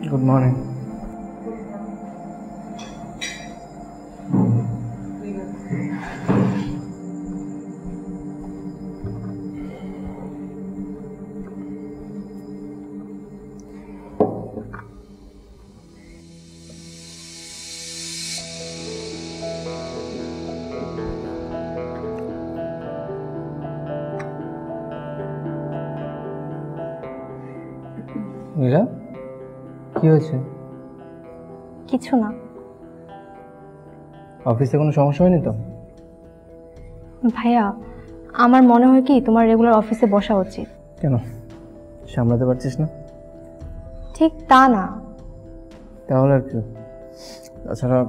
Good morning. নীলা, কি হয়েছে? কিছু না। অফিসে কোনো সমস্যা হয়নি তো? ভাইয়া, আমার মনে হয় কি তোমার রেগুলার অফিসে বসা উচিত। কেন, সামলাতে পারছিস না? ঠিক তা না। তাহলে আর কি? তাছাড়া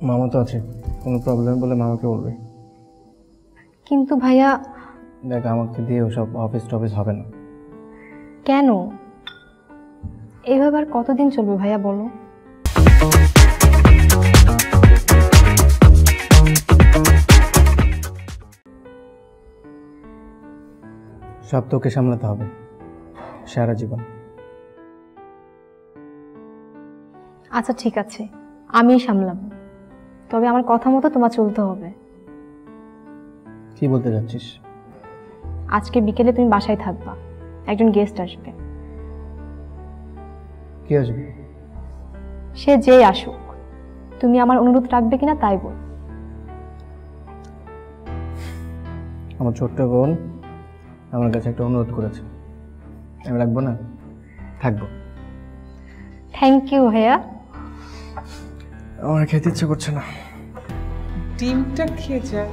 মামা তো আছে, কোনো প্রবলেম বলে মামাকে বলবে। কিন্তু ভাইয়া দেখ, আমাকে দিয়ে ওসব অফিস টফিস হবে না। কেন? এভাবে আর কতদিন চলবে ভাইয়া বলো? সব তোকে সামলাতে হবে সারা জীবন। আচ্ছা ঠিক আছে, আমিই সামলাবো, তবে আমার কথা মতো তোমার চলতে হবে। কি বলতে যাচ্ছিস? আজকে বিকেলে তুমি বাসায় থাকবা, একজন গেস্ট আসবে। কি আসবে? সে যেই আসুক, তুমি আমার অনুরোধ রাখবে কিনা তাই বল। আমার ছোট্ট বোন আমার কাছে একটা অনুরোধ করেছে, আমি রাখবো না? থাকবো। থ্যাংক ইউ ভাইয়া। আমার খেতে ইচ্ছে করছে না। ডিমটা খেয়ে যায়।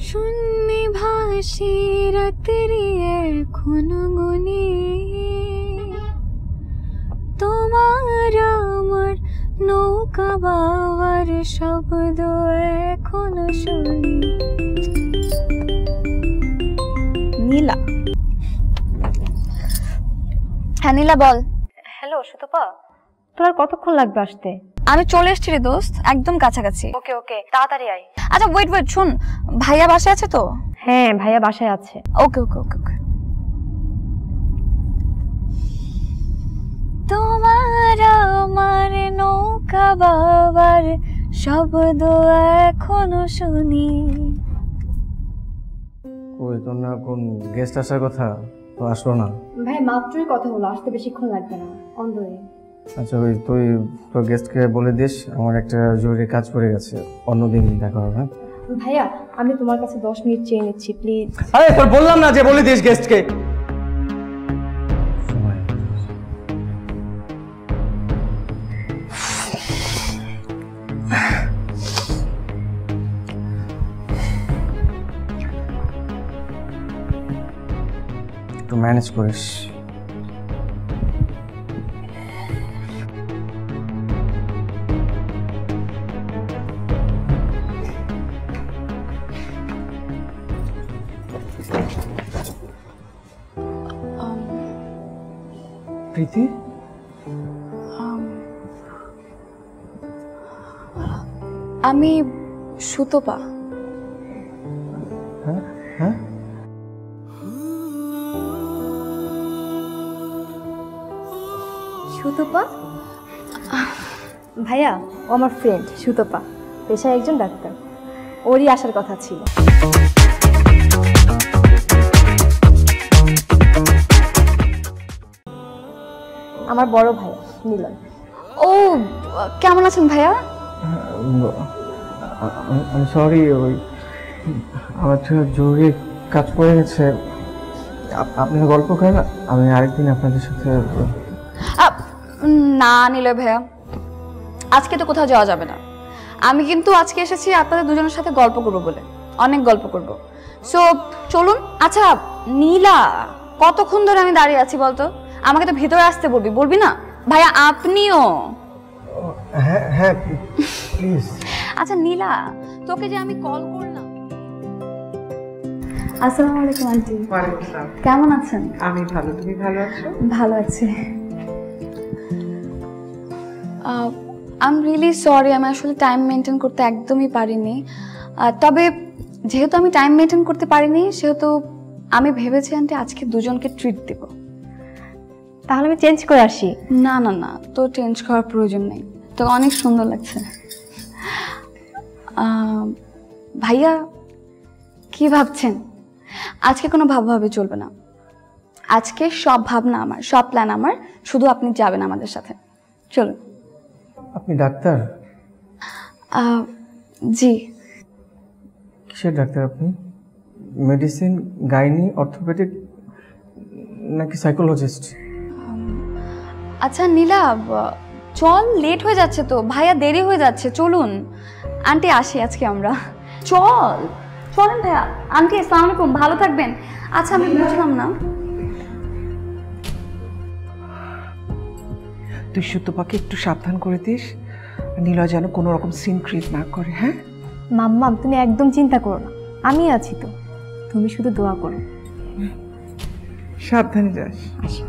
শূন্যে ভাসি রাত্রি এখন গুনি, তোমার আমার নৌকা বাবার শব্দ এখনো শুনি। নীলা। হ্যাঁ নীলা বল। হ্যালো সুতপা, তোর আর কতক্ষণ লাগবে আসতে? আমি চলে এসছি রে দোস্ত, একদম কাছাকাছি। ওকে ওকে, তাড়াতাড়ি আয়। আচ্ছা ওয়েট শোন, ভাইয়া বাসায় আছে তো? হ্যাঁ ভাইয়া বাসায় আছে। ওকে ওকে ওকে ওকে। তোমার আমার নৌকা বাবার শব্দ এখনো শুনি। ওই তোর না কোন গেস্ট আসার কথা, তো আসলো না? ভাই মাত্রই কথা হলো, আসতে বেশিক্ষণ লাগবে না, অন দ্য ওয়ে। আচ্ছা, ওই তুই তোর গেস্টকে বলে দিস আমার একটা জরুরি কাজ পড়ে গেছে, অন্যদিন দেখা হবে। ভাইয়া আমি তোমার কাছে 10 মিনিট চেয়ে নিচ্ছি প্লিজ। আরে তোর বললাম না যে বলে দিস গেস্টকে। একটু ম্যানেজ করিস। প্রীতি, আমি সুতপা। হ্যাঁ হ্যাঁ, সুতপা? ভাইয়া ও আমার ফ্রেন্ড সুতপা, পেশায় একজন ডাক্তার, ওরই আসার কথা ছিল। আমার বড় ভাই মিলন। ও কেমন আছেন ভাইয়া? আমি সরি, ওই আমার তো জরুরি কাজ পড়ে গেছে। আপনারা গল্প করেন, আমি আরেকদিন আপনাদের সাথে। না নিলে ভাইয়া, আজকে তো কোথাও যাওয়া যাবে না। আমি কিন্তু আজকে এসেছি আপনাদের দুজনের সাথে গল্প করবো বলে, অনেক গল্প করব। সো চলুন। আচ্ছা নীলা, কতক্ষণ ধরে আমি দাঁড়িয়ে আছি বলতো? আমাকে তো ভিতরে আসতে বলবি না? ভাইয়া আপনিও। হ্যাঁ হ্যাঁ প্লিজ। আচ্ছা নীলা, তোকে যে আমি কল করলাম। আসসালামু আলাইকুম আন্টি। ওয়ালাইকুম আসসালাম। কেমন আছেন? আমি ভালো, তুমি ভালো আছো? ভালো আছি। আই এম রিয়েলি সরি, আমি আসলে টাইম মেনটেন করতে একদমই পারিনি। তবে যেহেতু আমি টাইম মেনটেন করতে পারিনি সেহেতু আমি ভেবেছি আন্টি আজকে দুজনকে ট্রিট দেব। তাহলে আমি চেঞ্জ করে আসি। না না না, তো চেঞ্জ করার প্রয়োজন নেই, তো অনেক সুন্দর লাগছে। ভাইয়া কি ভাবছেন? আজকে কোনো ভাবভাবে চলবে না, আজকে সব ভাবনা আমার, সব প্ল্যান আমার, শুধু আপনি যাবেন আমাদের সাথে। চলুন। আপনি ডাক্তার? জি। কিসের ডাক্তার আপনি? মেডিসিন, গাইনি, অর্থোপেডিক নাকি সাইকোলজিস্ট? আচ্ছা নীলা, চল, লেট হয়ে যাচ্ছে তো, ভাইয়া দেরি হয়ে যাচ্ছে, চলুন। আন্টি আসি আজকে আমরা, চল চলেন ভাইয়া। আন্টি আসসালামু আলাইকুম, ভালো থাকবেন। আচ্ছা আমি বুঝলাম না, তুই সুতপাকে একটু সাবধান করে দিস, নীলয় যেন কোনো রকম সিন ক্রিয়েট না করে। হ্যাঁ মাম্মাম, তুমি একদম চিন্তা করো না, আমি আছি তো, তুমি শুধু দোয়া করো। সাবধানে যাস। আসি।